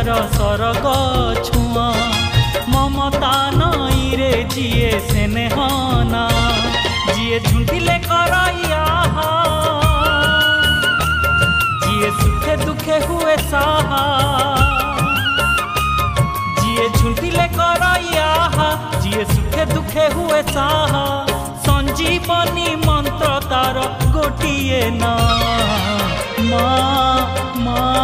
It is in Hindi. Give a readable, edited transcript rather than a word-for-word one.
तार सरग छुआ ममता नई रे जिए स्नेहना जिए झुंटिले करैया जिए सुखे दुखे हुए साहा जिए झुंटिले करैया जिए सुखे दुखे हुए साहा संजीवनी मंत्र तार गोटिए ना माँ माँ